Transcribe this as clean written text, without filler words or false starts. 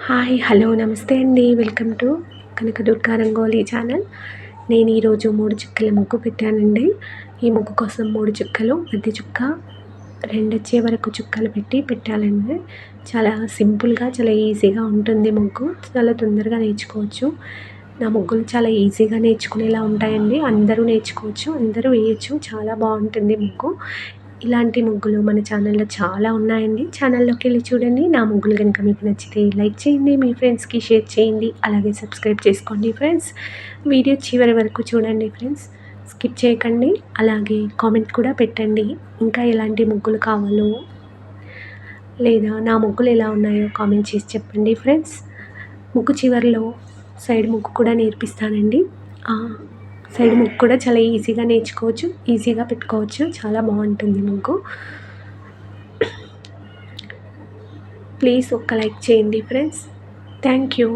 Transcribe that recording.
Hi hello నమస్తే అండి. Welcome to Kanakadurga rangoli channel. నేను ఈరోజు 3 చుక్కల ముగ్గు పెట్టానండి. ఈ ముగ్గు కోసం 3 చుక్కలు, మధ్య చుక్క 2 వచ్చే వరకు చుక్కలు పెట్టాలండి. చాలా సింపుల్గా, చాలా ఈజీగా ఉంటుంది ముగ్గు. చాలా తొందరగా నేర్చుకోవచ్చు. నా ముగ్గులు చాలా ఈజీగా నేర్చుకునేలా ఉంటాయండి. అందరూ నేర్చుకోవచ్చు, అందరూ వేయచ్చు. చాలా బాగుంటుంది ముగ్గు. ఇలాంటి ముగ్గులు మన ఛానల్లో చాలా ఉన్నాయండి. ఛానల్లోకి వెళ్ళి చూడండి. నా ముగ్గులు కనుక మీకు నచ్చితే లైక్ చేయండి, మీ ఫ్రెండ్స్కి షేర్ చేయండి, అలాగే సబ్స్క్రైబ్ చేసుకోండి ఫ్రెండ్స్. వీడియో చివరి వరకు చూడండి ఫ్రెండ్స్, స్కిప్ చేయకండి. అలాగే కామెంట్ కూడా పెట్టండి, ఇంకా ఎలాంటి ముగ్గులు కావాలో లేదా నా ముగ్గులు ఎలా ఉన్నాయో కామెంట్ చేసి చెప్పండి ఫ్రెండ్స్. ముగ్గు చివరిలో సైడ్ ముగ్గు కూడా నేర్పిస్తానండి. సైడ్ ముగ్గు కూడా చాలా ఈజీగా నేర్చుకోవచ్చు, ఈజీగా పెట్టుకోవచ్చు. చాలా బాగుంటుంది ముగ్గు. ప్లీజ్ ఒక్క లైక్ చేయండి ఫ్రెండ్స్. Thank you.